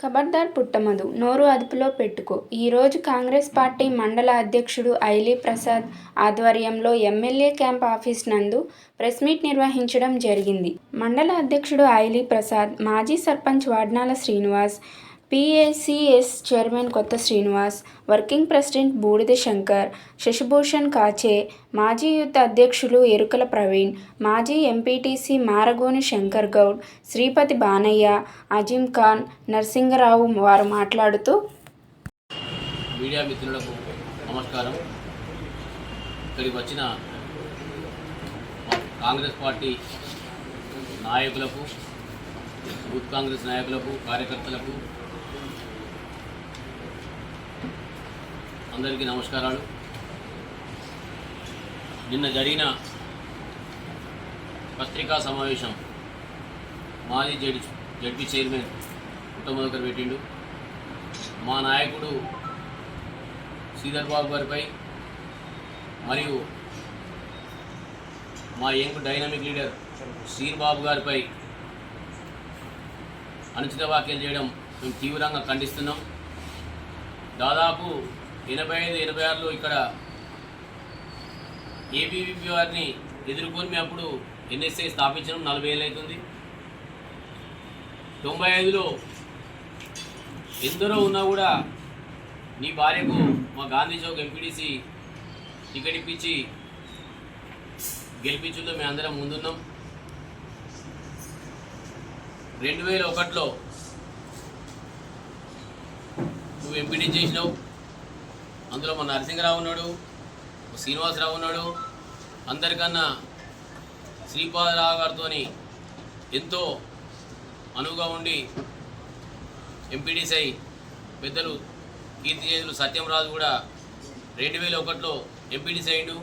ఖబర్దార్ పుట్టమధు నోరు అదుపులో పెట్టుకో. ఈరోజు కాంగ్రెస్ పార్టీ మండల అధ్యక్షుడు ఐలీ ప్రసాద్ ఆధ్వర్యంలో ఎమ్మెల్యే క్యాంప్ ఆఫీస్ నందు ప్రెస్ మీట్ నిర్వహించడం జరిగింది. మండల అధ్యక్షుడు ఐలీ ప్రసాద్, మాజీ సర్పంచ్ వాడ్నాల శ్రీనివాస్, పీఏసీఎస్ చైర్మన్ కొత్త శ్రీనివాస్, వర్కింగ్ ప్రెసిడెంట్ బూడిద శంకర్, శశిభూషణ్ కాచే, మాజీ యూత్ అధ్యక్షులు ఎరుకల ప్రవీణ్, మాజీ ఎంపీటీసీ మారగోని శంకర్ గౌడ్, శ్రీపతి బానయ్య, అజీం ఖాన్, నరసింగరావు వారు మాట్లాడుతూ, మీడియా మిత్రులకు నమస్కారం. ఇక్కడికి వచ్చిన కాంగ్రెస్ పార్టీ నాయకులకు, యూత్ కాంగ్రెస్ నాయకులకు, కార్యకర్తలకు అందరికీ నమస్కారాలు. నిన్న జరిగిన పత్రికా సమావేశం మాజీ జడ్పీ చైర్మన్ పుట్టమధుకర్ పెట్టిండు. మా నాయకుడు శ్రీధర్ బాబు గారిపై మరియు మా యంగ్ డైనమిక్ లీడర్ శ్రీర్ బాబు గారిపై అనుచిత వ్యాఖ్యలు చేయడం మేము తీవ్రంగా ఖండిస్తున్నాం. దాదాపు 85-86లో ఇక్కడ ఏబీవీపీ వారిని ఎదుర్కొని మేము అప్పుడు ఎన్ఎస్ఐ స్థాపించడం 40 ఏళ్ళు అవుతుంది. 95లో ఎందరో ఉన్నా కూడా నీ భార్యకు మా గాంధీ చౌక్ ఎంపీడీసీ టికెట్ ఇప్పించి గెలిపించులో మేము అందరం ముందున్నాం. 2001లో నువ్వు ఎంపీడీ చేసినావు. అందులో మన నరసింగరావు ఉన్నాడు, శ్రీనివాసరావు ఉన్నాడు. అందరికన్నా శ్రీపాదరావు గారితో ఎంతో అనువుగా ఉండి ఎంపీడీసీ పెద్దలు కీర్తిచేతులు సత్యంరాజు కూడా 2001లో ఎంపీడీసీ అయ్యిండు.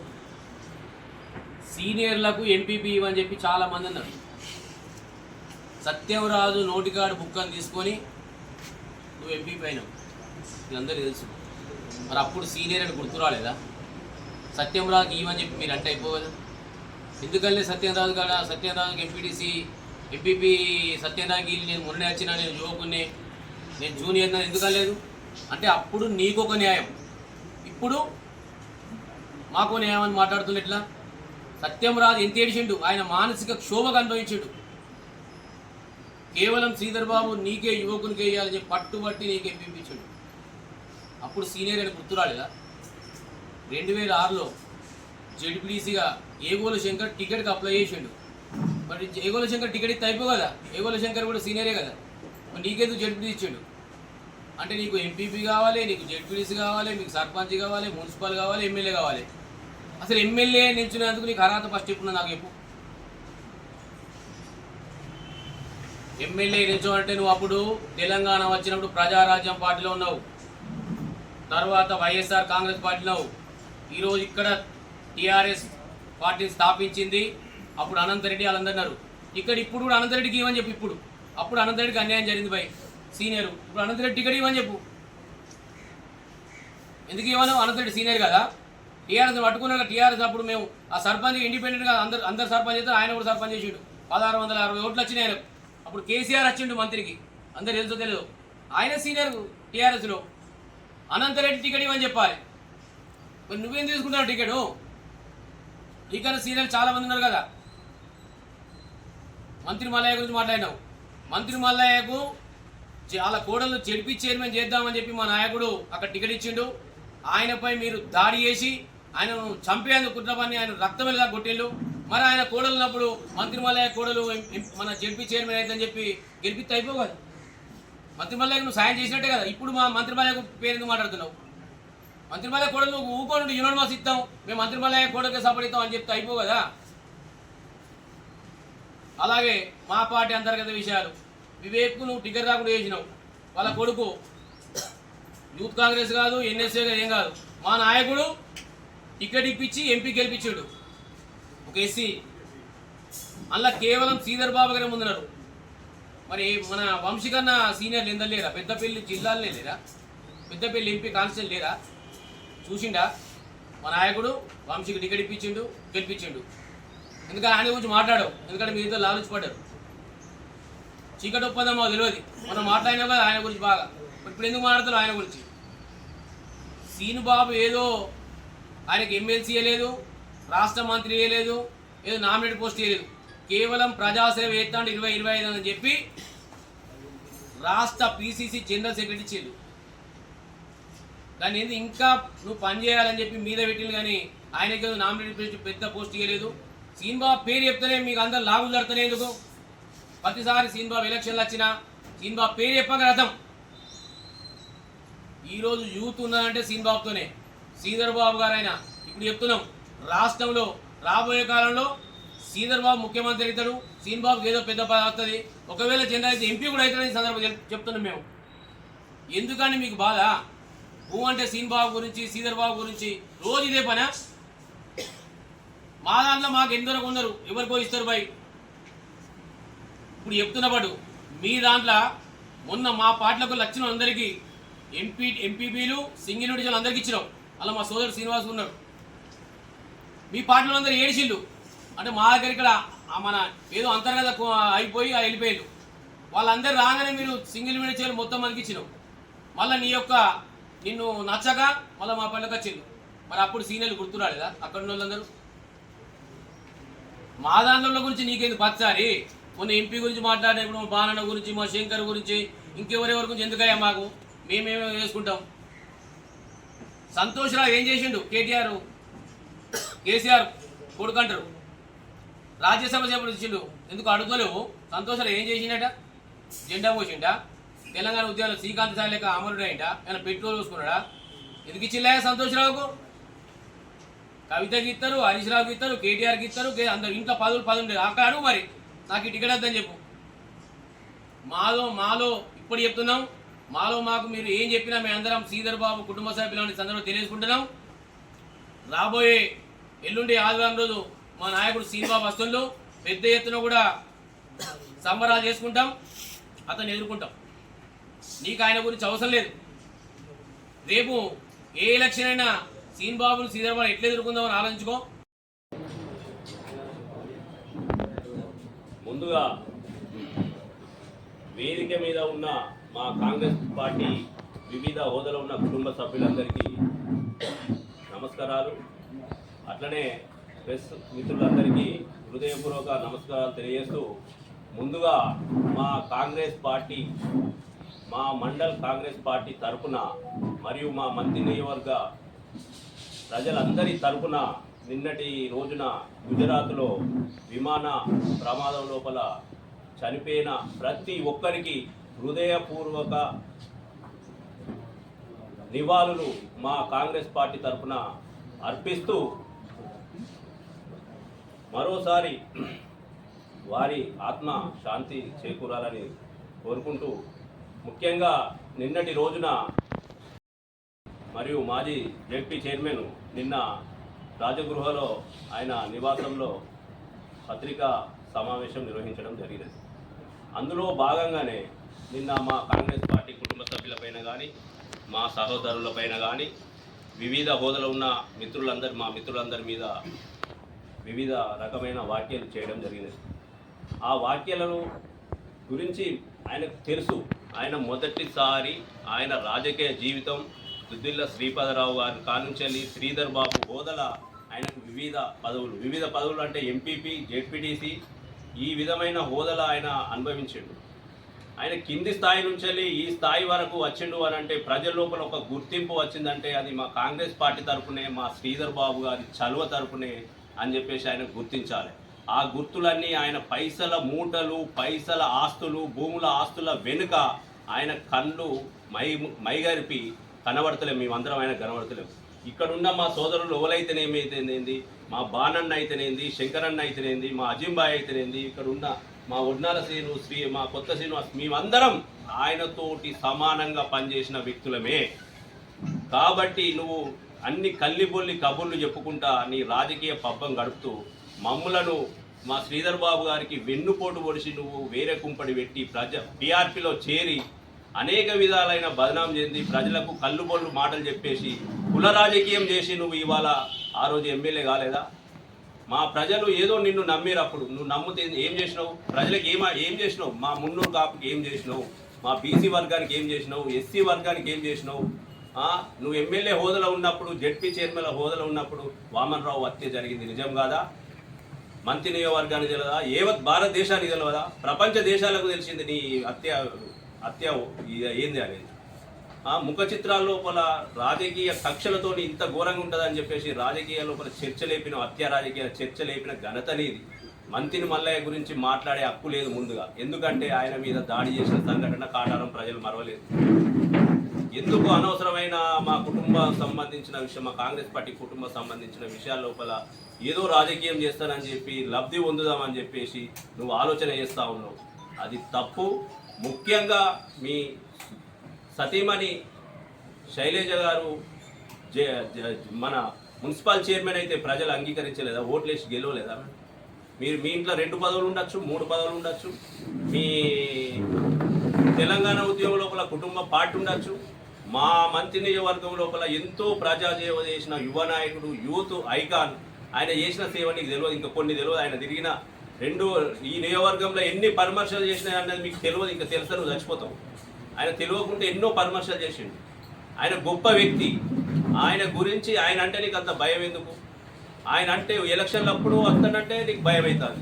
సీనియర్లకు ఎంపీపీ ఇవ్వని చెప్పి చాలామంది అన్నారు. సత్యంరాజు నోటికాడు బుక్కని తీసుకొని నువ్వు ఎంపీపీ అయినావు, ఇది అందరికీ తెలుసు. మరి అప్పుడు సీనియర్ అని గుర్తు రాలేదా? సత్యంరాజుకి ఇవ్వని చెప్పి మీరు అంటే అయిపోదా? ఎందుకంటే సత్యంరాజుకి ఎంపీపీ సత్యంరాజుకి నేను మొన్నే వచ్చినా, నేను యువకుని, నేను జూనియర్ ఎందుకలేదు అంటే అప్పుడు నీకొక న్యాయం, ఇప్పుడు మాకు న్యాయం అని మాట్లాడుతున్న ఎట్లా? సత్యంరాజు ఎంత ఏడిచిండు, ఆయన మానసిక క్షోభకు అనుభవించాడు. కేవలం శ్రీధర్ బాబు నీకే యువకునికి వేయాలని చెప్పి పట్టుబట్టి నీకే ఎంపీపించాడు. అప్పుడు సీనియర్ అని గుర్తు రాలేదా? 2006లో జెడ్పీటీసీగా ఏగోల శంకర్ టికెట్కి అప్లై చేసిండు. మరి ఏగోల శంకర్ టికెట్ ఇస్తే అయిపో కదా, ఏగోల శంకర్ కూడా సీనియరే కదా, మరి నీకెందుకు జెడ్పీటీసీ ఇచ్చాడు? అంటే నీకు ఎంపీపీ కావాలి, నీకు జెడ్పీటీసీ కావాలి, మీకు సర్పంచ్ కావాలి, మున్సిపల్ కావాలి, ఎమ్మెల్యే కావాలి. అసలు ఎమ్మెల్యే నిల్చునేందుకు నీకు అర్హత ఫస్ట్ ఎప్పుడు నాకు చెప్పు. ఎమ్మెల్యే నిల్చోమంటే నువ్వు అప్పుడు తెలంగాణ వచ్చినప్పుడు ప్రజారాజ్యం పార్టీలో ఉన్నావు, తర్వాత వైఎస్ఆర్ కాంగ్రెస్ పార్టీలో. ఈరోజు ఇక్కడ టీఆర్ఎస్ పార్టీని స్థాపించింది అప్పుడు అనంతరెడ్డి, వాళ్ళందరూ అన్నారు. ఇప్పుడు కూడా అనంతరెడ్డికి ఇవ్వని చెప్పు. అప్పుడు అనంతరెడ్డికి అన్యాయం జరిగింది బై సీనియర్, ఇప్పుడు అనంతరెడ్డి టికెట్ ఇవ్వని చెప్పు. ఎందుకు ఇవ్వను? అనంతరెడ్డి సీనియర్ కదా. టీఆర్ఎస్ పట్టుకున్నాక టీఆర్ఎస్ అప్పుడు మేము ఆ సర్పంచ్ ఇండిపెండెంట్గా అందరు సర్పంచ్ చేస్తారు, ఆయన కూడా సర్పంచ్ చేసిండు. 1660 ఓట్లు వచ్చినాయి ఆయనకు. అప్పుడు కేసీఆర్ వచ్చిండు మంత్రికి, అందరు తెలుసో తెలియదు. ఆయన సీనియర్ టీఆర్ఎస్లో. అనంతరెడ్డి టికెట్ ఇవ్వని చెప్పాలి. మరి నువ్వేం తీసుకుంటావు టికెట్? నీకన్నా సీనియర్ చాలామంది ఉన్నారు కదా. మంత్రి మల్లయ్య గురించి మాట్లాడినావు. మంత్రి మల్లయ్యకు చాలా కోడలు జడ్పీ చైర్మన్ చేద్దామని చెప్పి మా నాయకుడు అక్కడ టికెట్ ఇచ్చిండు. ఆయనపై మీరు దాడి చేసి ఆయనను చంపేందుకు కుట్రపని ఆయన రక్తం వెళ్ళగా కొట్టిండు. మరి ఆయన కోడలు ఉన్నప్పుడు మంత్రి మల్లయ్య కోడలు మన జడ్పీ చైర్మన్ అవుతుందని చెప్పి గెలిపిస్తే అయిపోవు కదా. మంత్రి మల్లయ్యకు నువ్వు సాయం చేసినట్టే కదా. ఇప్పుడు మా మంత్రి మల్లయ్యకు పేరు ఎందుకు మాట్లాడుతున్నావు? మంత్రి మల్లయ్య కోడలు నువ్వు ఊకోండి, యూనివర్సిటీ ఇస్తాం, మేము మంత్రి మల్లయ్య కోడలకే సపోర్ట్ ఇస్తాం అని చెప్తే అయిపో కదా. అలాగే మా పార్టీ అంతర్గత విషయాలు, వివేక్కు నువ్వు టికెట్ రాకుండా చేసినావు. వాళ్ళ కొడుకు యూత్ కాంగ్రెస్ కాదు, ఎన్ఎస్ఏ ఏం కాదు, మా నాయకుడు టికెట్ ఇప్పించి ఎంపీ గెలిపించాడు. ఒక ఎస్సీ అందులో కేవలం శ్రీధర్ బాబు గారే ముందున్నారు. మరి మన వంశీ కన్నా సీనియర్లు ఎందరు లేరా? పెద్దపల్లి జిల్లాలనే లేరా? పెద్దపల్లి ఎంపీ కాన్స్టిట్యూషన్ లేరా? చూసిండా? మా నాయకుడు వంశీకి టికెట్ ఇప్పించిండు, గెలిపించిండు. ఎందుకంటే ఆయన గురించి మాట్లాడావు, ఎందుకంటే మీ ఇద్దరు లాలుచిపడ్డారు. చీకటి ఒప్పందం మాకు తెలియదు. మనం మాట్లాడినా కదా ఆయన గురించి బాగా. ఇప్పుడు ఎందుకు మాట్లాడుతున్నాం ఆయన గురించి? సీను బాబు ఏదో ఆయనకి ఎమ్మెల్సీ ఇవ్వలేదు, రాష్ట్ర మంత్రి ఇవ్వలేదు, ఏదో నామినేట్ పోస్ట్ ఇవ్వలేదు. కేవలం ప్రజాసేవ ఎత్తాండి 2025 అని చెప్పి రాష్ట్ర పిసిసి జనరల్ సెక్రటరీ ఇచ్చేది. దాన్ని ఏంది ఇంకా నువ్వు పని చేయాలని చెప్పి మీద పెట్టింది, కానీ ఆయనకి ఏదో నామినేట్ పెద్ద పోస్ట్ ఇవ్వలేదు. సీన్ బాబు పేరు చెప్తేనే మీకు అందరు లాభం జరుగుతానే ఎందుకు? ప్రతిసారి సీన్ బాబు ఎలక్షన్లు వచ్చినా సీన్ బాబు పేరు చెప్పక రథం. ఈరోజు యూత్ ఉన్నదంటే సీన్ బాబుతోనే. శ్రీధర్ బాబు గారు అయినా ఇప్పుడు చెప్తున్నాం, రాష్ట్రంలో రాబోయే కాలంలో శ్రీధర్ బాబు ముఖ్యమంత్రి అవుతాడు, సీన్ బాబుకి ఏదో పెద్ద పని వస్తుంది, ఒకవేళ జనరల్ అయితే ఎంపీ కూడా అవుతాడని సందర్భం చెప్తున్నాం మేము. ఎందుకని మీకు బాధ? భూ అంటే సీన్ బాబు గురించి, శ్రీధర్ బాబు గురించి రోజు ఇదే పనా? మా దాంట్లో మాకు ఎందరో ఉన్నారు, ఎవరికో ఇస్తారు బై. ఇప్పుడు చెప్తున్నప్పుడు మీ దాంట్లో మొన్న మా పార్టీలకు వచ్చిన అందరికీ ఎంపీపీలు సింగిల్ డివిజన్ అందరికీ ఇచ్చినాం. అలా మా సోదరుడు శ్రీనివాస్ ఉన్నాడు. మీ పార్టీలో అందరూ ఏడిచిళ్ళు అంటే మా దగ్గర ఇక్కడ మన ఏదో అంతర్గత అయిపోయి వెళ్ళిపోయారు. వాళ్ళందరూ రాగానే మీరు సింగిల్ డివిజన్ మొత్తం మనకి ఇచ్చినాం. మళ్ళీ నిన్ను నచ్చక మళ్ళీ మా పళ్ళకి వచ్చిండు. మరి అప్పుడు సీనియర్లు గుర్తురాలేదా అక్కడ ఉన్న వాళ్ళందరూ? మా దాంట్లో గురించి నీకేందుకు పచ్చారి? మొన్న ఎంపీ గురించి మాట్లాడేప్పుడు మా బాలన్న గురించి, మా శంకర్ గురించి, ఇంకెవరెవరి గురించి ఎందుకయ్యా మాకు? మేమేమో చేసుకుంటాం. సంతోష్ రావు ఏం చేసిండు? కేసీఆర్ కొడుకంటారు. రాజ్యసభ సభ్యుడు ఇచ్చిండు, ఎందుకు అడుగుతలేవు? సంతోష్ రావు ఏం చేసిండట? జెండా పోసిండా? తెలంగాణ ఉద్యోగాలు శ్రీకాంత్ సార్ లేక అమరుడు అయింట? ఏమైనా పెట్రోల్ చూసుకున్నాడా? ఎందుకు ఇచ్చిలే సంతోష్ రావుకు? కవితకి ఇస్తారు, హరీష్ రావుకి ఇస్తారు, కేటీఆర్కి ఇస్తారు, అందరు ఇంట్లో 10 ఉండేది. అక్కడ అడుగు మరి, నాకు ఈ టికెట్ వద్దని చెప్పు. మాలో ఇప్పుడు చెప్తున్నాం, మాకు మీరు ఏం చెప్పినా మేము అందరం శ్రీధర్ బాబు కుటుంబ సభ్యులని సందర్భంలో తెలియజేసుకుంటున్నాం. రాబోయే ఎల్లుండి ఆదివారం రోజు మా నాయకుడు శ్రీబాబు వస్తుండ్రు. పెద్ద ఎత్తున కూడా సంబరాలు చేసుకుంటాం, అతన్ని ఎదుర్కొంటాం. నీకు ఆయన గురించి అవసరం లేదు. రేపు ఏ ఎలక్షన్ అయినా సీన్ బాబును శ్రీధర్ బాబు ఎట్లా ఎదుర్కొందామని ఆలోచించుకో. ముందుగా వేదిక మీద ఉన్న మా కాంగ్రెస్ పార్టీ వివిధ హోదాలో ఉన్న కుటుంబ సభ్యులందరికీ నమస్కారాలు. అట్లనే ప్రెస్ మిత్రులందరికీ హృదయపూర్వక నమస్కారాలు తెలియజేస్తూ, ముందుగా మా కాంగ్రెస్ పార్టీ, మా మండల్ కాంగ్రెస్ పార్టీ తరఫున మరియు మా మంత్రి నియోజకవర్గ ప్రజలందరి తరఫున నిన్నటి రోజున గుజరాత్లో విమాన ప్రమాదం లోపల చనిపోయిన ప్రతి ఒక్కరికి హృదయపూర్వక నివాళులు మా కాంగ్రెస్ పార్టీ తరఫున అర్పిస్తూ, మరోసారి వారి ఆత్మ శాంతి చేకూరాలని కోరుకుంటూ, ముఖ్యంగా నిన్నటి రోజున మరియు మాజీ జెడ్పీ చైర్మన్ నిన్న రాజగృహలో ఆయన నివాసంలో పత్రికా సమావేశం నిర్వహించడం జరిగినది. అందులో భాగంగానే నిన్న మా కాంగ్రెస్ పార్టీ కుటుంబ సభ్యులపైన కానీ, మా సహోదరులపైన కానీ, వివిధ హోదాలో ఉన్న మా మిత్రులందరి మీద వివిధ రకమైన వ్యాఖ్యలు చేయడం జరిగినది. ఆ వ్యాఖ్యలను గురించి ఆయనకు తెలుసు. ఆయన మొదటిసారి ఆయన రాజకీయ జీవితం దుద్దిల్ల శ్రీపాదరావు గారి కానుంచెల్లి శ్రీధర్ బాబు హోదాల ఆయనకు వివిధ పదవులు అంటే ఎంపీపీ, జెడ్పీటీసీ, ఈ విధమైన హోదాల ఆయన అనుభవించిండు. ఆయన కింది స్థాయి నుంచి ఈ స్థాయి వరకు వచ్చిండు అని అంటే ప్రజల లోపల ఒక గుర్తింపు వచ్చిందంటే అది మా కాంగ్రెస్ పార్టీ తరఫునే, మా శ్రీధర్ బాబు గారి చలువ తరఫునే అని చెప్పేసి ఆయన గుర్తించాలి. ఆ గుర్తులన్నీ ఆయన పైసల మూటలు, పైసల ఆస్తులు, భూముల ఆస్తుల వెనుక ఆయన కళ్ళు మైగరిపి కనబడతలేము. మేమందరం ఆయన కనబడతలేము. ఇక్కడున్న మా సోదరులు ఎవరైతేనేమైతేనేంది, మా బాణన్న అయితేనేంది, శంకరన్న అయితేనేంది, మా అజింబాయ్ అయితేనేంది, ఇక్కడ ఉన్న మా ఒడ్నాల శ్రీను, మా కొత్త శ్రీనివాస్, మేమందరం ఆయనతోటి సమానంగా పనిచేసిన వ్యక్తులమే. కాబట్టి నువ్వు అన్ని కల్లిబొల్లి కబుర్లు చెప్పుకుంటా నీ రాజకీయ పబ్బం గడుపుతూ మమ్ములను మా శ్రీధర్ బాబు గారికి వెన్నుపోటు పొడిచి నువ్వు వేరే కుంపడి పెట్టి టీఆర్పీలో చేరి అనేక విధాలైన బదనాం చెంది ప్రజలకు కల్లుబొల్లు మాటలు చెప్పేసి కుల రాజకీయం చేసి నువ్వు ఇవాళ ఆ రోజు ఎమ్మెల్యే కాలేదా? మా ప్రజలు ఏదో నిన్ను నమ్మిరు. అప్పుడు నువ్వు నమ్మితే ఏం చేసినావు? ప్రజలకు ఏం చేసినావు? మా మున్నూరు కాపుకి ఏం చేసినావు? మా బీసీ వర్గానికి ఏం చేసినావు? ఎస్సీ వర్గానికి ఏం చేసినావు? నువ్వు ఎమ్మెల్యే హోదాలో ఉన్నప్పుడు, జెడ్పీ చైర్మన్ హోదాలో ఉన్నప్పుడు వామన్ రావు హత్య జరిగింది నిజం కాదా? మంత్రి నియోజకవర్గానికి తెలియదా? ఏవత్ భారతదేశానికి తెలియదా? ప్రపంచ దేశాలకు తెలిసింది నీ హత్య ఏంది అనేది. ముఖ చిత్రాల లోపల రాజకీయ కక్షలతో ఇంత ఘోరంగా ఉంటుందని చెప్పేసి రాజకీయ లోపల చర్చ లేపిన, హత్య రాజకీయ చర్చ లేపిన ఘనత నీది. మంత్రిని మల్లయ్య గురించి మాట్లాడే హక్కు లేదు ముందుగా. ఎందుకంటే ఆయన మీద దాడి చేసిన సంఘటన కాటారం ప్రజలు మరవలేదు. ఎందుకు అనవసరమైన మా కుటుంబం సంబంధించిన విషయం, మా కాంగ్రెస్ పార్టీ కుటుంబం సంబంధించిన విషయాల లోపల ఏదో రాజకీయం చేస్తానని చెప్పి లబ్ధి పొందుదామని చెప్పేసి నువ్వు ఆలోచన చేస్తూ ఉన్నావు. అది తప్పు. ముఖ్యంగా మీ సతీమణి శైలజ గారు మన మున్సిపల్ చైర్మన్ అయితే ప్రజలు అంగీకరించలేదా? ఓట్లేసి గెలవలేదా? మీ ఇంట్లో 2 పదవులు ఉండొచ్చు, 3 పదవులు ఉండొచ్చు. మీ తెలంగాణ ఉద్యమం లోపల కుటుంబ పార్టీ ఉండొచ్చు. మా మంత్రి నియోజకవర్గం లోపల ఎంతో ప్రజాసేవ చేసిన యువ నాయకుడు, యూత్ ఐకాన్. ఆయన చేసిన సేవ నీకు తెలియదు, ఇంకా కొన్ని తెలియదు. ఆయన తిరిగిన ఈ నియోజకవర్గంలో ఎన్ని పరామర్శలు చేసినా అన్నది మీకు తెలియదు. ఇంకా తెలుసా నువ్వు చచ్చిపోతావు. ఆయన తెలియకుంటే ఎన్నో పరామర్శలు చేసిండు. ఆయన గొప్ప వ్యక్తి. ఆయన గురించి ఆయన అంటే నీకు అంత భయం ఎందుకు? ఆయన అంటే ఎలక్షన్లు అప్పుడు వస్తానంటే నీకు భయం అవుతుంది.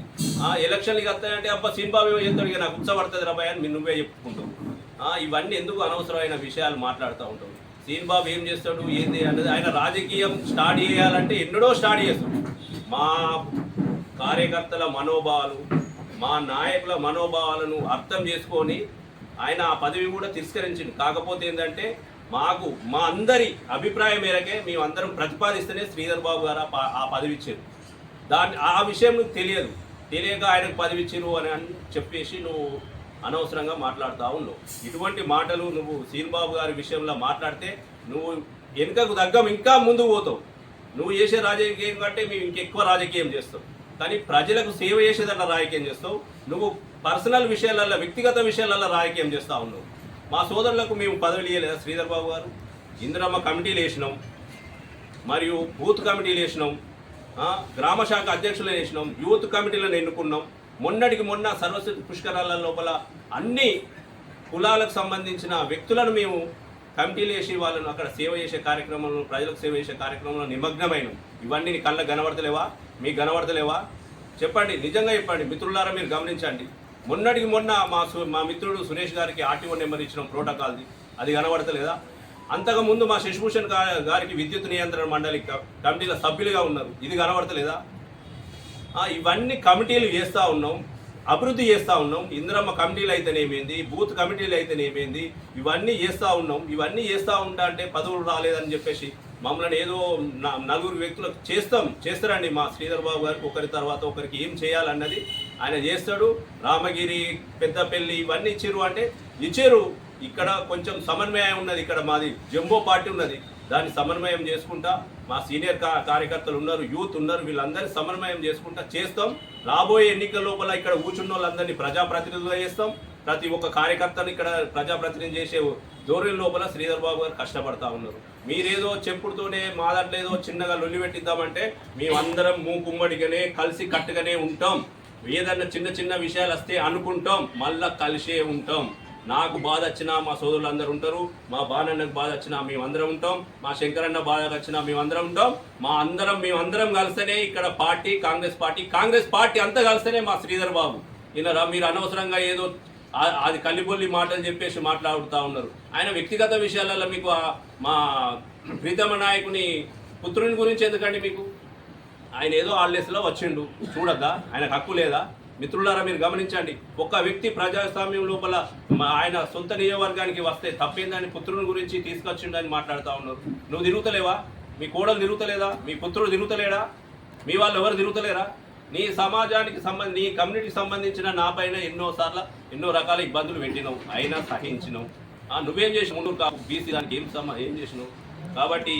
ఎలక్షన్లకి వస్తానంటే అబ్బా సింబాబు చేస్తాడు, ఇక నాకు ఉత్సపడుతుంది రా భయ అని నువ్వే చెప్పుకుంటావు. ఇవన్నీ ఎందుకు అనవసరమైన విషయాలు మాట్లాడుతూ ఉంటావు. సీన్ బాబు ఏం చేస్తాడు ఏంది అన్నది, ఆయన రాజకీయం స్టార్ట్ చేయాలంటే ఎన్నడో స్టార్ట్ చేస్తాడు. మా కార్యకర్తల మనోభావాలు, మా నాయకుల మనోభావాలను అర్థం చేసుకొని ఆయన ఆ పదవి కూడా తిరస్కరించింది. కాకపోతే ఏంటంటే మా అందరి అభిప్రాయం మేరకే మేమందరం ప్రతిపాదిస్తేనే శ్రీధర్ బాబు గారు ఆ పదవి ఇచ్చారు. ఆ విషయం నువ్వు తెలియక ఆయనకు పదవి ఇచ్చారు అని చెప్పేసి నువ్వు అనవసరంగా మాట్లాడుతూ ఉన్నావు. ఇటువంటి మాటలు నువ్వు సీన్ బాబు గారి విషయంలో మాట్లాడితే నువ్వు వెనుకకు తగ్గం ఇంకా ముందుకు పోతావు. నువ్వు చేసే రాజకీయం కంటే మేము ఇంకెక్కువ రాజకీయం చేస్తావు. కానీ ప్రజలకు సేవ చేసేదన్న రాజకీయం చేస్తావు. నువ్వు పర్సనల్ విషయాలలో, వ్యక్తిగత విషయాలలో రాజకీయం చేస్తూ ఉన్నావు. మా సోదరులకు మేము పదవులు ఇవ్వలేదా? శ్రీధర్ బాబు గారు ఇందిరమ్మ కమిటీలు వేసినాం, మరియు బూత్ కమిటీలు వేసినాం, గ్రామ శాఖ అధ్యక్షులు వేసినాం, యూత్ కమిటీలను ఎన్నుకున్నాం. మొన్నటికి మొన్న సర్వస్వతి పుష్కరాల లోపల అన్ని కులాలకు సంబంధించిన వ్యక్తులను మేము కమిటీలు వేసి వాళ్ళను అక్కడ సేవ చేసే కార్యక్రమంలో, ప్రజలకు సేవ చేసే కార్యక్రమంలో నిమగ్నమైనాం. ఇవన్నీ నీ కళ్ళకు కనబడతలేవా? మీకు కనబడతలేవా? చెప్పండి, నిజంగా చెప్పండి మిత్రులారా, మీరు గమనించండి. మొన్నటికి మొన్న మా మిత్రుడు సురేష్ గారికి ఆర్టీఓ నెంబర్ ఇచ్చిన ప్రోటోకాల్ది, అది కనబడతలేదా? అంతకుముందు మా శశిభూషణ్ గారికి విద్యుత్ నియంత్రణ మండలి కమిటీల సభ్యులుగా ఉన్నారు, ఇది కనబడతలేదా? ఇవన్నీ కమిటీలు చేస్తూ ఉన్నాం, అభివృద్ధి చేస్తూ ఉన్నాం. ఇందిరమ్మ కమిటీలు అయితేనేమైంది, బూత్ కమిటీలు అయితేనేమైంది, ఇవన్నీ చేస్తూ ఉన్నాం. ఇవన్నీ చేస్తూ ఉంటా అంటే పదవులు రాలేదని చెప్పేసి మమ్మల్ని ఏదో 4 వ్యక్తులకు చేస్తారండి. మా శ్రీధర్ బాబు గారికి ఒకరి తర్వాత ఒకరికి ఏం చేయాలన్నది ఆయన చేస్తాడు. రామగిరి, పెద్దపల్లి ఇవన్నీ ఇచ్చారు అంటే ఇచ్చారు. ఇక్కడ కొంచెం సమన్వయం ఉన్నది. ఇక్కడ మాది జంబో పార్టీ ఉన్నది, దాన్ని సమన్వయం చేసుకుంటా మా సీనియర్ కార్యకర్తలు ఉన్నారు, యూత్ ఉన్నారు, వీళ్ళందరినీ సమన్వయం చేసుకుంటా చేస్తాం. రాబోయే ఎన్నికల లోపల ఇక్కడ కూర్చున్న వాళ్ళందరినీ ప్రజాప్రతినిధులుగా చేస్తాం. ప్రతి ఒక్క కార్యకర్తను ఇక్కడ ప్రజాప్రతినిధి చేసే ధోరణి లోపల శ్రీధర్ బాబు గారు కష్టపడతా ఉన్నారు. మీరేదో చెప్పుడుతోనే మా దాంట్లో ఏదో చిన్నగా లొల్లి పెట్టిద్దామంటే మేమందరం మూకుమ్మడిగానే కలిసి కట్టుగానే ఉంటాం. ఏదన్నా చిన్న చిన్న విషయాలు వస్తే అనుకుంటాం, మళ్ళా కలిసే ఉంటాం. నాకు బాధ వచ్చినా మా సోదరులు అందరూ ఉంటారు, మా బాణన్నకు బాధ వచ్చినా మేమందరం ఉంటాం, మా శంకరన్న బాధ వచ్చినా మేమందరం ఉంటాం. మేమందరం కలిస్తేనే ఇక్కడ పార్టీ కాంగ్రెస్ పార్టీ అంతా కలిస్తేనే మా శ్రీధర్ బాబు. ఇలా మీరు అనవసరంగా ఏదో అది కల్లిబొల్లి మాటలు చెప్పేసి మాట్లాడుతూ ఉన్నారు. ఆయన వ్యక్తిగత విషయాలలో మీకు మా ప్రీతమ నాయకుని పుత్రుని గురించి ఎందుకండి మీకు? ఆయన ఏదో ఆల్డేస్లో వచ్చిండు, చూడద్దా? ఆయనకు హక్కు లేదా? మిత్రులారా, మీరు గమనించండి. ఒక వ్యక్తి ప్రజాస్వామ్యం లోపల ఆయన సొంత నియోజకవర్గానికి వస్తే తప్పేందని పుత్రుని గురించి తీసుకొచ్చిండని మాట్లాడుతూ ఉన్నారు. నువ్వు తిరుగుతలేవా? మీ కోడలు తిరుగుతలేదా? మీ పుత్రుడు తిరుగుతలేడా? మీ వాళ్ళు ఎవరు తిరుగుతలేరా? నీ సమాజానికి నీ కమ్యూనిటీకి సంబంధించిన నా పైన ఎన్నో రకాల ఇబ్బందులు పెట్టినావు, అయినా సహించినావు. నువ్వేం చేసి ముందు బీసీ దానికి ఏం చేసినావు? కాబట్టి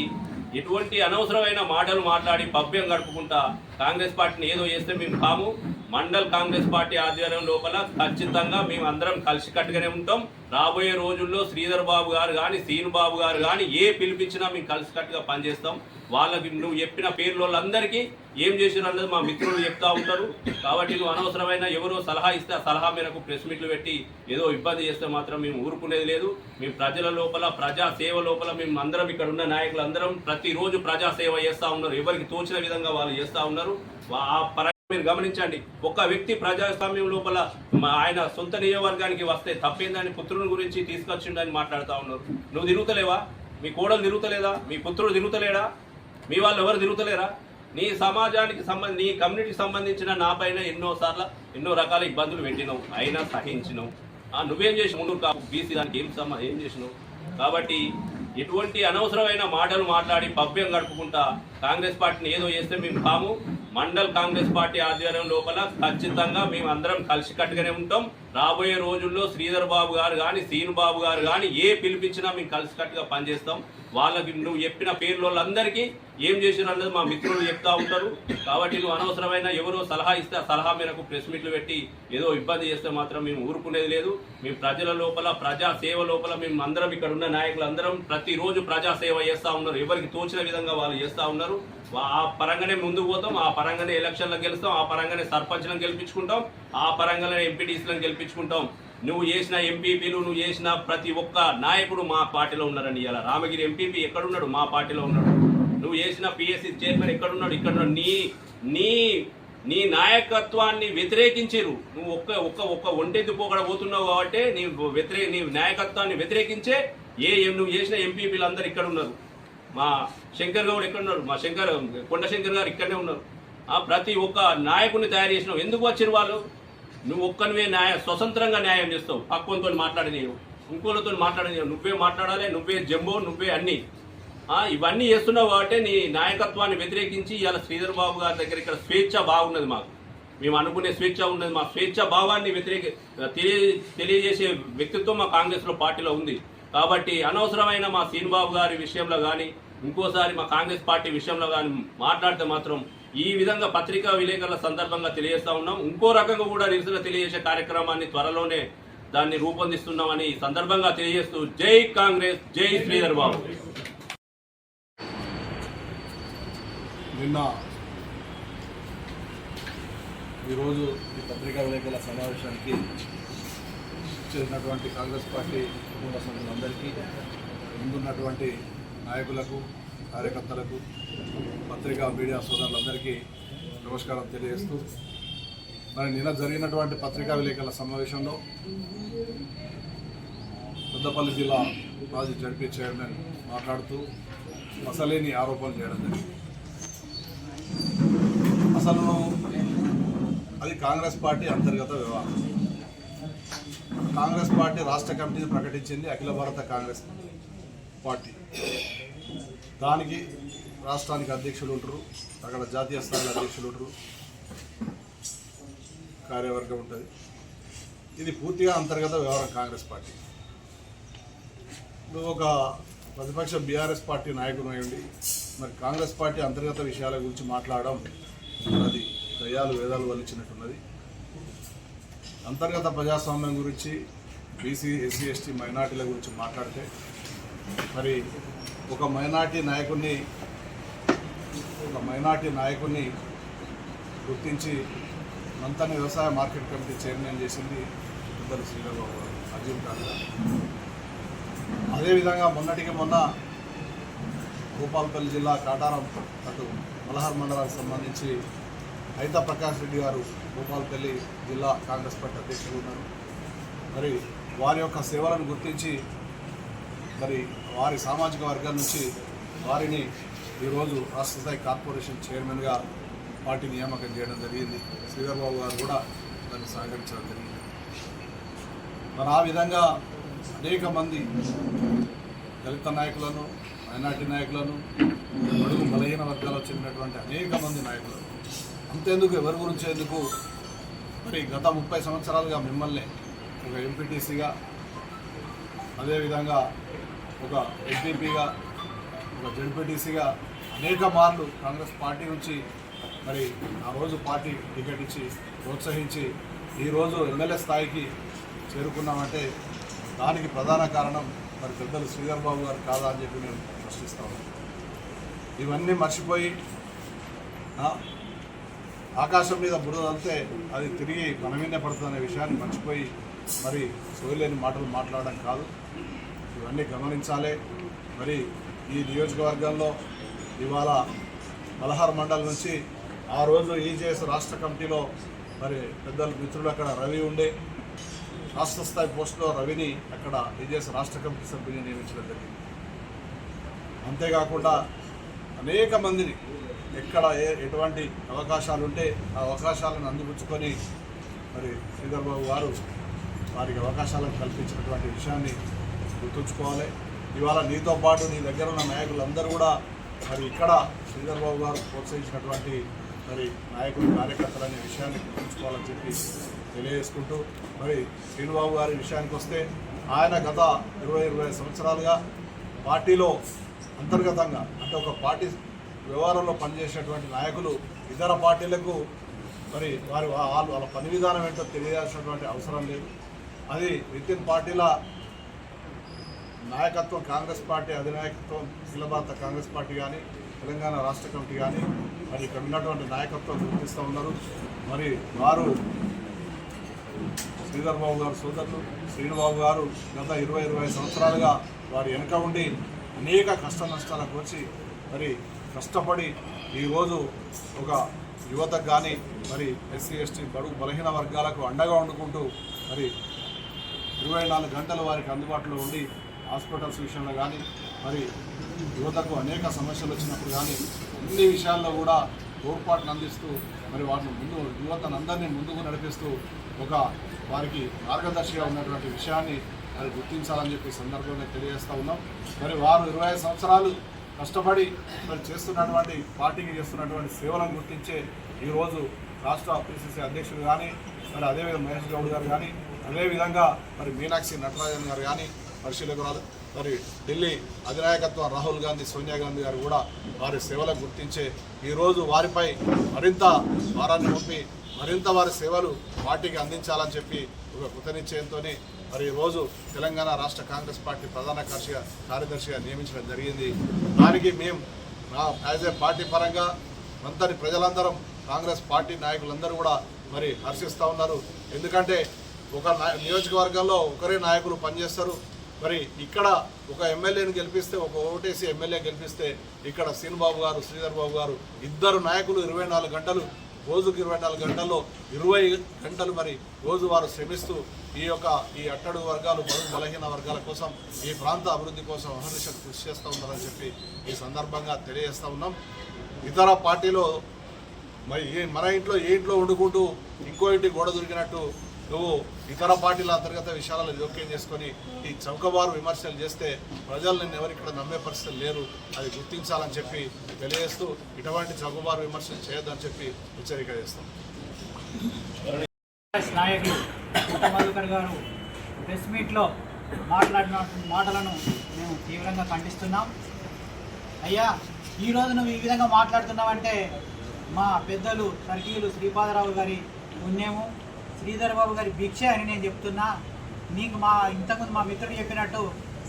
ఎటువంటి అనవసరమైన మాటలు మాట్లాడి పభ్యం గడుపుకుంటా కాంగ్రెస్ పార్టీని ఏదో చేస్తే మేము కాము. మండల్ కాంగ్రెస్ పార్టీ ఆధ్వర్యం లోపల ఖచ్చితంగా మేము అందరం కలిసికట్టుగానే ఉంటాం. రాబోయే రోజుల్లో శ్రీధర్ బాబు గారు కానీ, సీను బాబు గారు కానీ ఏ పిలిపించినా మేము కలిసికట్టుగా పనిచేస్తాం. వాళ్ళకి నువ్వు చెప్పిన పేర్ల వాళ్ళందరికీ ఏం చేసినారు అన్నది మా మిత్రులు చెప్తా ఉంటారు. కాబట్టి నువ్వు అనవసరమైన ఎవరో సలహా ఇస్తే ఆ సలహా మేరకు ప్రెస్ మీట్లు పెట్టి ఏదో ఇబ్బంది చేస్తే మాత్రం మేము ఊరుకునేది లేదు. మేము ప్రజల లోపల ప్రజా సేవ లోపల మేము అందరం ఇక్కడ ఉన్న నాయకులు అందరం ప్రతిరోజు ప్రజా సేవ చేస్తూ ఉన్నారు. ఎవరికి తోచిన విధంగా వాళ్ళు చేస్తూ ఉన్నారు. ఆ పరంగా మీరు గమనించండి. ఒక వ్యక్తి ప్రజాస్వామ్యం లోపల ఆయన సొంత నియోజకవర్గానికి వస్తే తప్పేందని పుత్రుని గురించి తీసుకొచ్చిండని మాట్లాడుతూ ఉన్నారు. నువ్వు తిరుగుతలేవా? మీ కోడలు తిరుగుతలేదా? మీ పుత్రుడు తిరుగుతలేడా? మీ వాళ్ళు ఎవరు తిరుగుతలేరా? నీ సమాజానికి నీ కమ్యూనిటీకి సంబంధించిన నా పైన ఎన్నో రకాల ఇబ్బందులు పెట్టినావు, అయినా సహించినావు. నువ్వేం చేసినావు? ముందు కాపు బీసీ దానికి ఏం చేసినావు? కాబట్టి ఎటువంటి అనవసరమైన మాటలు మాట్లాడి పబ్బం గడుపుకుంటా కాంగ్రెస్ పార్టీని ఏదో చేస్తే మేము కాము. మండల్ కాంగ్రెస్ పార్టీ ఆధ్వర్యం లోపల ఖచ్చితంగా మేము అందరం కలిసికట్టుగానే ఉంటాం. రాబోయే రోజుల్లో శ్రీధర్ బాబు గారు కానీ సీను బాబు గారు కానీ ఏ పిలిపించినా మేము కలిసికట్టుగా పనిచేస్తాం. వాళ్ళకి నువ్వు చెప్పిన పేర్ల వాళ్ళందరికీ ఏం చేసినారు అన్నది మా మిత్రులు చెప్తా ఉంటారు. కాబట్టి నువ్వు అనవసరమైన ఎవరో సలహా ఇస్తే ఆ సలహా మేరకు ప్రెస్ మీట్లు పెట్టి ఏదో ఇబ్బంది చేస్తే మాత్రం మేము ఊరుకునేది లేదు. మేము ప్రజల లోపల ప్రజా సేవ లోపల మేము అందరం ఇక్కడ ఉన్న నాయకులు అందరం ప్రతిరోజు ప్రజా సేవ చేస్తూ ఉన్నారు. ఎవరికి తోచిన విధంగా వాళ్ళు చేస్తూ ఉన్నారు. ఆ పరంగానే ముందుకు పోతాం. ఆ పరంగానే ఎలక్షన్లకు గెలుస్తాం. ఆ పరంగానే సర్పంచ్లను గెలిపించుకుంటాం. ఆ పరంగానే ఎంపీటీసీలను గెలిపించుకుంటాం. నువ్వు చేసిన ఎంపీపీలు నువ్వు చేసిన ప్రతి ఒక్క నాయకుడు మా పార్టీలో ఉన్నారని. ఇలా రామగిరి ఎంపీపీ ఎక్కడున్నాడు? మా పార్టీలో ఉన్నాడు. నువ్వు చేసిన పిఎస్సి చైర్మన్ ఎక్కడున్నాడు? ఇక్కడ నీ నాయకత్వాన్ని వ్యతిరేకించారు. నువ్వు ఒక్క ఒంటెద్దు పోకడ పోతున్నావు కాబట్టి నీ నాయకత్వాన్ని వ్యతిరేకించే నువ్వు చేసిన ఎంపీపీలు అందరు ఇక్కడ ఉన్నారు. మా శంకర్ గౌడ్ ఎక్కడ ఉన్నారు? మా కొండ శంకర్ గారు ఇక్కడనే ఉన్నారు. ప్రతి ఒక్క నాయకుడిని తయారు చేసినావు. ఎందుకు వచ్చిన వాళ్ళు? నువ్వు ఒక్కనివే స్వతంత్రంగా న్యాయం చేస్తావు. పక్కనతో మాట్లాడనీయవు, ఇంకోళ్ళతో మాట్లాడనీయవు. నువ్వే మాట్లాడాలి, నువ్వే జంబో, నువ్వే అన్నీ ఇవన్నీ చేస్తున్నావు కాబట్టి నీ నాయకత్వాన్ని వ్యతిరేకించి ఇవాళ శ్రీధర్ బాబు గారి దగ్గర ఇక్కడ స్వేచ్ఛ బాగున్నది. మాకు మేము అనుకునే స్వేచ్ఛ ఉన్నది. మా స్వేచ్ఛ భావాన్ని తెలియజేసే వ్యక్తిత్వం మా కాంగ్రెస్లో పార్టీలో ఉంది. కాబట్టి అనవసరమైన మా సీనుబాబు గారి విషయంలో కానీ ఇంకోసారి మా కాంగ్రెస్ పార్టీ విషయంలో కానీ మాట్లాడితే మాత్రం ఈ విధంగా పత్రికా విలేకరుల సందర్భంగా తెలియజేస్తా ఉన్నాం. ఇంకో రకంగా కూడా నిరసన తెలియజేసే కార్యక్రమాన్ని త్వరలోనే దాన్ని రూపొందిస్తున్నామని ఈ సందర్భంగా తెలియజేస్తూ జై కాంగ్రెస్, జై శ్రీధర్ బాబు. నిన్న ఈరోజు ఈ పత్రికా విలేకరుల సమావేశానికి చేసినటువంటి కాంగ్రెస్ పార్టీ కుటుంబ సభ్యులందరికీ, ముందున్నటువంటి నాయకులకు, కార్యకర్తలకు, పత్రికా మీడియా సోదరులందరికీ నమస్కారం తెలియజేస్తూ, మరి నిన్న జరిగినటువంటి పత్రికా విలేకరుల సమావేశంలో పెద్దపల్లి జిల్లా మాజీ జడ్పీ చైర్మన్ మాట్లాడుతూ అసలేని ఆరోపణలు చేయడం జరిగింది. అసలు అది కాంగ్రెస్ పార్టీ అంతర్గత వ్యవహారం. కాంగ్రెస్ పార్టీ రాష్ట్ర కమిటీని ప్రకటించింది అఖిల భారత కాంగ్రెస్ పార్టీ. దానికి రాష్ట్రానికి అధ్యక్షులు ఉంటారు, అక్కడ జాతీయ స్థాయిలో అధ్యక్షులు ఉంటారు, కార్యవర్గం ఉంటుంది. ఇది పూర్తిగా అంతర్గత వ్యవహారం కాంగ్రెస్ పార్టీ. నువ్వు ఒక ప్రతిపక్ష బీఆర్ఎస్ పార్టీ నాయకుడు అయ్యండి, మరి కాంగ్రెస్ పార్టీ అంతర్గత విషయాల గురించి మాట్లాడడం అది దయ్యాలు వేదాలు వల్లించినట్టున్నది. అంతర్గత ప్రజాస్వామ్యం గురించి, బీసీ, ఎస్సీ, ఎస్టీ, మైనార్టీల గురించి మాట్లాడితే మరి ఒక మైనార్టీ నాయకుడిని గుర్తించి మంతని వ్యవసాయ మార్కెట్ కమిటీ చైర్మన్ చేసింది పెద్దలు శ్రీధర్ బాబు గారు, అజీం ఖాన్ గారు. అదేవిధంగా మొన్నటికి మొన్న భూపాలపల్లి జిల్లా కాటారం అటు మలహార్ మండలానికి సంబంధించి అయితా ప్రకాష్ రెడ్డి గారు భూపాలపల్లి జిల్లా కాంగ్రెస్ పార్టీ అధ్యక్షులు ఉన్నారు. మరి వారి యొక్క సేవలను గుర్తించి మరి వారి సామాజిక వర్గం నుంచి వారిని ఈరోజు రాష్ట్ర స్థాయి కార్పొరేషన్ చైర్మన్గా పార్టీ నియామకం చేయడం జరిగింది. శ్రీధర్ బాబు గారు కూడా దాన్ని సహకరించడం జరిగింది. మరి ఆ విధంగా అనేక మంది దళిత నాయకులను, మైనార్టీ నాయకులను, బడుగు బలహీన వర్గాలకు చెందినటువంటి అనేక మంది నాయకులను అంతేందుకు ఎవరి గురించి ఎందుకు మరి గత 30 సంవత్సరాలుగా మిమ్మల్ని ఒక ఎంపీటీసీగా, అదేవిధంగా ఒక ఎంపీపీగా, ఒక జెడ్పీటీసీగా అనేక మార్లు కాంగ్రెస్ పార్టీ నుంచి మరి ఆ రోజు పార్టీ టికెట్ ఇచ్చి ప్రోత్సహించి ఈరోజు ఎమ్మెల్యే స్థాయికి చేరుకున్నామంటే దానికి ప్రధాన కారణం మరి పెద్దలు శ్రీధర్ బాబు గారు కాదా అని చెప్పి నేను ప్రశ్నిస్తాను. ఇవన్నీ మర్చిపోయి ఆకాశం మీద బురద అంతే అది తిరిగి మన మీదే పడుతుందనే విషయాన్ని మర్చిపోయి మరి సోయలేని మాటలు మాట్లాడడం కాదు, ఇవన్నీ గమనించాలి. మరి ఈ నియోజకవర్గంలో ఇవాళ మలహార్ మండల్ నుంచి ఆ రోజు ఈజేఎస్ రాష్ట్ర కమిటీలో మరి పెద్దల మిత్రుడు అక్కడ రవి ఉండే రాష్ట్ర స్థాయి పోస్టులో రవిని అక్కడ ఈజేఎస్ రాష్ట్ర కమిటీ సభ్యుని నియమించడం జరిగింది. అంతేకాకుండా అనేక మందిని ఎక్కడ ఎటువంటి అవకాశాలు ఉంటే ఆ అవకాశాలను అందిపుచ్చుకొని మరి శ్రీధర్ బాబు గారు వారికి అవకాశాలను కల్పించినటువంటి విషయాన్ని గుర్తుంచుకోవాలి. ఇవాళ నీతో పాటు నీ దగ్గర ఉన్న నాయకులందరూ కూడా మరి ఇక్కడ శ్రీధర్ బాబు గారు ప్రోత్సహించినటువంటి మరి నాయకులు కార్యకర్తలు అనే విషయాన్ని గుర్తుంచుకోవాలని చెప్పి తెలియజేసుకుంటూ మరి శ్రీనుబాబు గారి విషయానికి వస్తే ఆయన గత 20 సంవత్సరాలుగా పార్టీలో అంతర్గతంగా అంటే ఒక పార్టీ వ్యవహారంలో పనిచేసేటువంటి నాయకులు ఇతర పార్టీలకు మరి వాళ్ళ పని విధానం ఏంటో తెలియాల్సినటువంటి అవసరం లేదు. అది విత్ ఇన్ పార్టీల నాయకత్వం కాంగ్రెస్ పార్టీ అధినాయకత్వం అఖిల భారత కాంగ్రెస్ పార్టీ కానీ తెలంగాణ రాష్ట్ర కమిటీ కానీ మరి ఇక్కడ ఉన్నటువంటి నాయకత్వం గుర్తిస్తూ ఉన్నారు. మరి వారు శ్రీధర్ బాబు గారు సోదరులు శ్రీనుబాబు గారు గత 20 సంవత్సరాలుగా వారు వెనుక ఉండి అనేక కష్ట నష్టాలకు వచ్చి మరి కష్టపడి ఈరోజు ఒక యువతకు కానీ మరి ఎస్సీ ఎస్టీ బడుగు బలహీన వర్గాలకు అండగా వండుకుంటూ మరి 24 గంటలు వారికి అందుబాటులో ఉండి హాస్పిటల్స్ విషయంలో కానీ మరి యువతకు అనేక సమస్యలు వచ్చినప్పుడు కానీ అన్ని విషయాల్లో కూడా తోడ్పాటును అందిస్తూ మరి వారిని యువతనందరినీ ముందుకు నడిపిస్తూ ఒక వారికి మార్గదర్శిగా ఉన్నటువంటి విషయాన్ని మరి గుర్తించాలని చెప్పి సందర్భంగా తెలియజేస్తూ ఉన్నాం. మరి వారు 25 సంవత్సరాలు కష్టపడి మరి చేస్తున్నటువంటి పార్టీకి చేస్తున్నటువంటి సేవలను గుర్తించే ఈరోజు రాష్ట్ర పిసిసి అధ్యక్షుడు కానీ మరి అదేవిధంగా మహేష్ గౌడ్ గారు కానీ అదేవిధంగా మరి మీనాక్షి నటరాజన్ గారు కానీ పరిశీలకురాలు మరి ఢిల్లీ అధినాయకత్వం రాహుల్ గాంధీ సోనియా గాంధీ గారు కూడా వారి సేవలకు గుర్తించే ఈరోజు వారిపై మరింత భారాన్ని పంపి మరింత వారి సేవలు పార్టీకి అందించాలని చెప్పి ఒక కృతనిశ్చయంతో మరి ఈరోజు తెలంగాణ రాష్ట్ర కాంగ్రెస్ పార్టీ ప్రధాన కార్యదర్శిగా నియమించడం జరిగింది. దానికి మేము యాజ్ ఏ పార్టీ పరంగా అంతటి ప్రజలందరం కాంగ్రెస్ పార్టీ నాయకులందరూ కూడా మరి హర్షిస్తూ ఉన్నారు. ఎందుకంటే ఒక నియోజకవర్గంలో ఒకరే నాయకులు పనిచేస్తారు. మరి ఇక్కడ ఒక ఎమ్మెల్యేని గెలిపిస్తే ఒక ఓటేసి ఎమ్మెల్యే గెలిపిస్తే ఇక్కడ శ్రీనుబాబు గారు శ్రీధర్ బాబు గారు ఇద్దరు నాయకులు 24 గంటలు రోజుకు 24 గంటల్లో 20 గంటలు మరి రోజు వారు శ్రమిస్తూ ఈ అట్టడుగు వర్గాలు బడుగు బలహీన వర్గాల కోసం ఈ ప్రాంత అభివృద్ధి కోసం అహర్నిశలు కృషి చేస్తూ ఉన్నారని చెప్పి ఈ సందర్భంగా తెలియజేస్తూ ఉన్నాం. ఇతర పార్టీలో మరి మన ఇంట్లో ఏ ఇంట్లో వండుకుంటూ ఇంకో ఇంటి గోడ దొరికినట్టు నువ్వు ఇతర పార్టీల అంతర్గత విషయాలను జోక్యం చేసుకొని ఈ చౌకబారు విమర్శలు చేస్తే ప్రజలు నిన్ను ఎవరు ఇక్కడ నమ్మే పరిస్థితులు లేరు, అది గుర్తించాలని చెప్పి తెలియజేస్తూ ఇటువంటి చౌకబారు విమర్శలు చేయొద్దని చెప్పి హెచ్చరిక చేస్తాం. నాయకులు మధుకర్ గారు ప్రెస్ మీట్లో మాట్లాడిన మాటలను మేము తీవ్రంగా ఖండిస్తున్నాం. అయ్యా, ఈరోజు నువ్వు ఈ విధంగా మాట్లాడుతున్నావంటే మా పెద్దలు స్వర్గీయులు శ్రీపాదరావు గారి పుణ్యము, శ్రీధర్ బాబు గారి భిక్ష అని నేను చెప్తున్నా. నీకు ఇంతకుముందు మా మిత్రుడు చెప్పినట్టు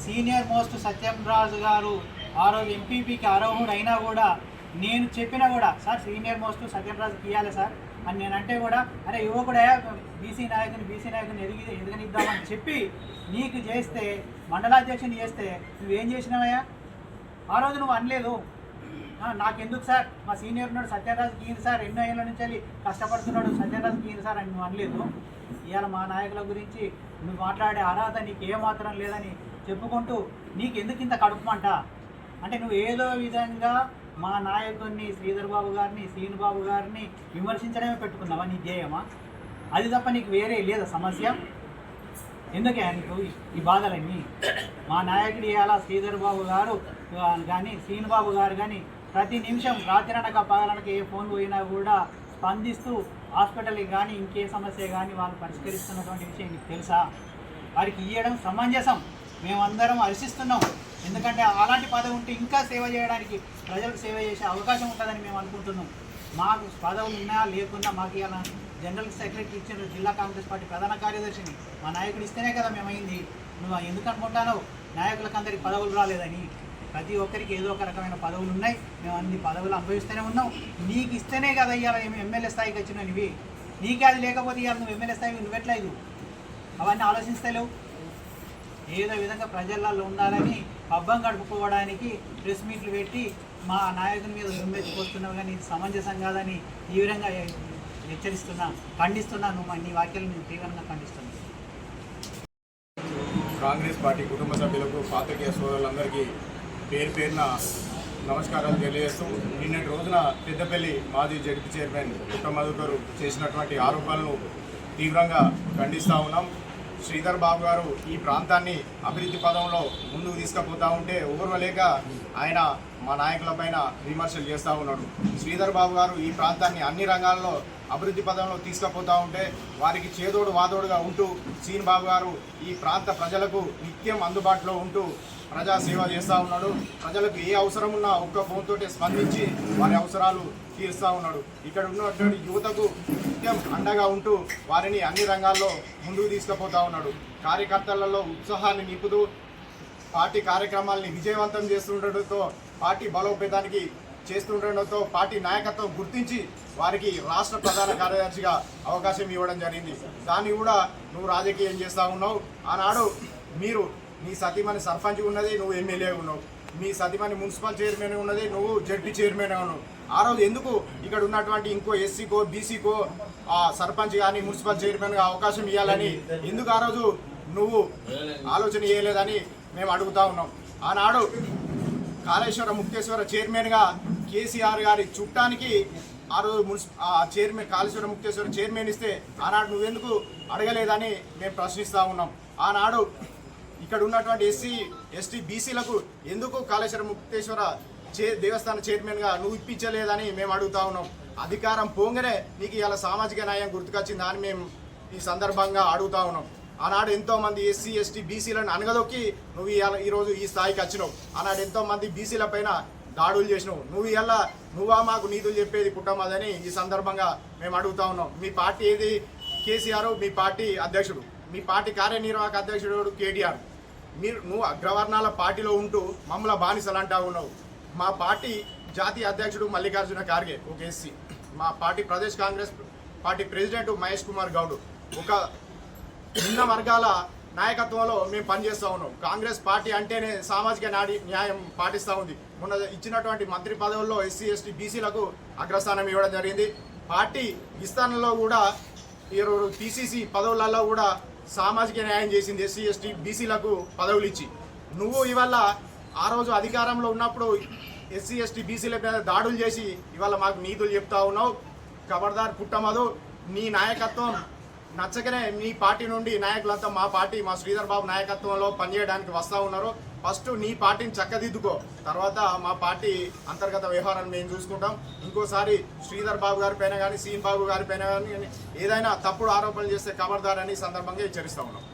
సీనియర్ మోస్ట్ సత్యంరాజు గారు ఆ రోజు ఎంపీపీకి అర్హుడు అయినా కూడా నేను చెప్పినా కూడా సార్ సీనియర్ మోస్ట్ సత్యంరాజుకి ఇవ్వాలి సార్ అని నేనంటే కూడా అరే యువకుడే బీసీ నాయకుని ఎదగనిద్దామని చెప్పి నీకు చేస్తే మండలాధ్యక్షుని చేస్తే నువ్వేం చేసినావయ్యా? ఆ రోజు నువ్వు అనలేదు నాకెందుకు సార్ మా సీనియర్ ఉన్నాడు సత్యరాజుకి ఈయన సార్ ఎన్నో ఏళ్ళ నుంచి వెళ్ళి కష్టపడుతున్నాడు సత్యరాజుకి ఈయన సార్ అని నువ్వు అనలేదు. ఇవాళ మా నాయకుల గురించి నువ్వు మాట్లాడే అర్హత నీకు ఏమాత్రం లేదని చెప్పుకుంటూ నీకు ఎందుకు ఇంత కడుపుమంట అంటే నువ్వు ఏదో విధంగా మా నాయకుడిని శ్రీధర్ బాబు గారిని శ్రీనుబాబు గారిని విమర్శించడమే పెట్టుకున్నావా నీ ధ్యేయమా? అది తప్ప నీకు వేరే లేదా సమస్య? ఎందుకే నీకు ఈ బాధలన్నీ? మా నాయకుడు ఇవాళ శ్రీధర్ బాబు గారు కానీ శ్రీనుబాబు గారు కానీ ప్రతి నిమిషం రాత్రనక పగలనక ఏ ఫోన్ పోయినా కూడా స్పందిస్తూ హాస్పిటల్కి కానీ ఇంకే సమస్య కానీ వాళ్ళు పరిష్కరిస్తున్నటువంటి విషయం నీకు తెలుసా? వారికి ఇవ్వడం సమంజసం. మేమందరం హర్షిస్తున్నాం. ఎందుకంటే అలాంటి పదవి ఉంటే ఇంకా సేవ చేయడానికి ప్రజలకు సేవ చేసే అవకాశం ఉంటుందని మేము అనుకుంటున్నాం. మాకు పదవులు ఉన్నా లేకున్నా మాకు ఇలా జనరల్ సెక్రటరీ ఇచ్చిన జిల్లా కాంగ్రెస్ పార్టీ ప్రధాన కార్యదర్శిని మా నాయకుడు ఇస్తేనే కదా మేమైంది. నువ్వు ఎందుకు అనుకుంటానో నాయకులకు అందరికి పదవులు రాలేదని? ప్రతి ఒక్కరికి ఏదో ఒక రకమైన పదవులు ఉన్నాయి, మేము అన్ని పదవులు అనుభవిస్తూనే ఉన్నాం. నీకు ఇస్తేనే కదా ఇవాళ ఎమ్మెల్యే స్థాయికి వచ్చినవి. నీకే అది లేకపోతే ఇవాళ నువ్వు ఎమ్మెల్యే స్థాయికి నువ్వెట్లేదు? అవన్నీ ఆలోచిస్తలేవు. ఏదో విధంగా ప్రజలలో ఉండాలని పబ్బం గడుపుకోవడానికి ప్రెస్ మీట్లు పెట్టి మా నాయకుని మీద దుమ్మెత్తిపోస్తున్నావు, కానీ ఇది సమంజసం కాదని తీవ్రంగా హెచ్చరిస్తున్నా, ఖండిస్తున్నా. నువ్వు నీ వ్యాఖ్యలు నేను తీవ్రంగా ఖండిస్తున్నా. కాంగ్రెస్ పార్టీ కుటుంబ సభ్యులకు పాత్రికేయ సోదరులందరికీ పేరు పేరున నమస్కారాలు తెలియజేస్తూ, నిన్నటి రోజున పెద్దపల్లి మాజీ జడ్పీ చైర్మన్ పుట్ట మధుకర్ చేసినటువంటి ఆరోపణలను తీవ్రంగా ఖండిస్తూ ఉన్నాం. శ్రీధర్ బాబు గారు ఈ ప్రాంతాన్ని అభివృద్ధి పదంలో ముందుకు తీసుకుపోతూ ఉంటే ఓర్వలేక ఆయన మా నాయకులపైన విమర్శలు చేస్తూ ఉన్నాడు. శ్రీధర్ బాబు గారు ఈ ప్రాంతాన్ని అన్ని రంగాల్లో అభివృద్ధి పదంలో తీసుకుపోతూ ఉంటే వారికి చేదోడు వాదోడుగా ఉంటూ సీన్ బాబు గారు ఈ ప్రాంత ప్రజలకు నిత్యం అందుబాటులో ఉంటూ ప్రజాసేవ చేస్తూ ఉన్నాడు. ప్రజలకు ఏ అవసరం ఉన్నా ఒక్క ఫోన్తో స్పందించి వారి అవసరాలు తీరుస్తూ ఉన్నాడు. ఇక్కడ ఉన్నటువంటి యువతకు నిత్యం అండగా ఉంటూ వారిని అన్ని రంగాల్లో ముందుకు తీసుకుపోతూ ఉన్నాడు. కార్యకర్తలలో ఉత్సాహాన్ని నింపుతూ పార్టీ కార్యక్రమాలని విజయవంతం చేస్తుండటంతో, పార్టీ బలోపేతానికి చేస్తుండటంతో పార్టీ నాయకత్వం గుర్తించి వారికి రాష్ట్ర ప్రధాన కార్యదర్శిగా అవకాశం ఇవ్వడం జరిగింది. దాన్ని కూడా నువ్వు రాజకీయం చేస్తూ ఉన్నావు. ఆనాడు మీరు నీ సతీమణి సర్పంచ్ ఉన్నది, నువ్వు ఎమ్మెల్యే ఉన్నావు. మీ సతీమణి మున్సిపల్ చైర్మన్ ఉన్నది, నువ్వు జడ్పీ చైర్మన్ ఉన్నావు. ఆ రోజు ఎందుకు ఇక్కడ ఉన్నటువంటి ఇంకో ఎస్సీకో బీసీకో సర్పంచ్ కానీ మున్సిపల్ చైర్మన్గా అవకాశం ఇవ్వాలని ఎందుకు ఆ రోజు నువ్వు ఆలోచన చేయలేదని మేము అడుగుతా ఉన్నాం. ఆనాడు కాళేశ్వర ముక్తేశ్వర చైర్మన్గా కేసీఆర్ గారి చుట్టానికి ఆ రోజు చైర్మన్ కాళేశ్వర ముక్తేశ్వర చైర్మన్ ఇస్తే ఆనాడు నువ్వెందుకు అడగలేదని మేము ప్రశ్నిస్తూ ఉన్నాం. ఆనాడు ఇక్కడ ఉన్నటువంటి ఎస్సీ ఎస్టీ బీసీలకు ఎందుకు కాళేశ్వర ముక్తేశ్వర దేవస్థాన చైర్మన్గా నువ్వు ఇప్పించలేదని మేము అడుగుతా ఉన్నాం. అధికారం పోంగనే నీకు ఇలా సామాజిక న్యాయం గుర్తుకొచ్చిందా అని మేము ఈ సందర్భంగా అడుగుతా ఉన్నాం. ఆనాడు ఎంతోమంది ఎస్సీ ఎస్టీ బీసీలను అనగదొక్కి నువ్వు ఈరోజు ఈ స్థాయికి వచ్చినావు. ఆనాడు ఎంతోమంది బీసీల పైన దాడులు చేసినావు. నువ్వా మాకు నీతులు చెప్పేది కుటుంబదని ఈ సందర్భంగా మేము అడుగుతా ఉన్నాం. మీ పార్టీ ఏది? కేసీఆర్ మీ పార్టీ అధ్యక్షుడు, మీ పార్టీ కార్యనిర్వాహక అధ్యక్షుడు కేటీఆర్. నువ్వు అగ్రవర్ణాల పార్టీలో ఉంటూ మమ్మల్ని బానిసలు అంటా ఉన్నావు. మా పార్టీ జాతీయ అధ్యక్షుడు మల్లికార్జున ఖార్గే ఒక ఎస్సీ, మా party Pradesh Congress party president Mahesh Kumar Goud ఒక భిన్న వర్గాల నాయకత్వంలో మేము పనిచేస్తూ ఉన్నాం. కాంగ్రెస్ పార్టీ అంటేనే సామాజిక న్యాయం పాటిస్తూ ఉంది. మొన్న ఇచ్చినటువంటి మంత్రి పదవుల్లో ఎస్సీ ఎస్టీ బీసీలకు అగ్రస్థానం ఇవ్వడం జరిగింది. పార్టీ విస్తరణలో కూడా పిసిసి పదవులలో కూడా సామాజిక న్యాయం చేసింది. ఎస్సీ ఎస్టీ బీసీలకు పదవులు ఇచ్చి నువ్వు ఇవాళ ఆ రోజు అధికారంలో ఉన్నప్పుడు ఎస్సీ ఎస్టీ బీసీల మీద దాడులు చేసి ఇవాళ మాకు నీతులు చెప్తా ఉన్నావు. ఖబర్దార్ పుట్టమదు. నీ నాయకత్వం నచ్చకనే మీ పార్టీ నుండి నాయకులంతా మా శ్రీధర్ బాబు నాయకత్వంలో పనిచేయడానికి వస్తూ ఉన్నారు. ఫస్ట్ నీ పార్టీని చక్కదిద్దుకో, తర్వాత మా పార్టీ అంతర్గత వ్యవహారాన్ని మేము చూసుకుంటాం. ఇంకోసారి శ్రీధర్ బాబు గారి పైన కానీ సీన్ బాబు గారి పైన కానీ ఏదైనా తప్పుడు ఆరోపణలు చేస్తే ఖబర్దార్ అని సందర్భంగా హెచ్చరిస్తూ ఉన్నాం.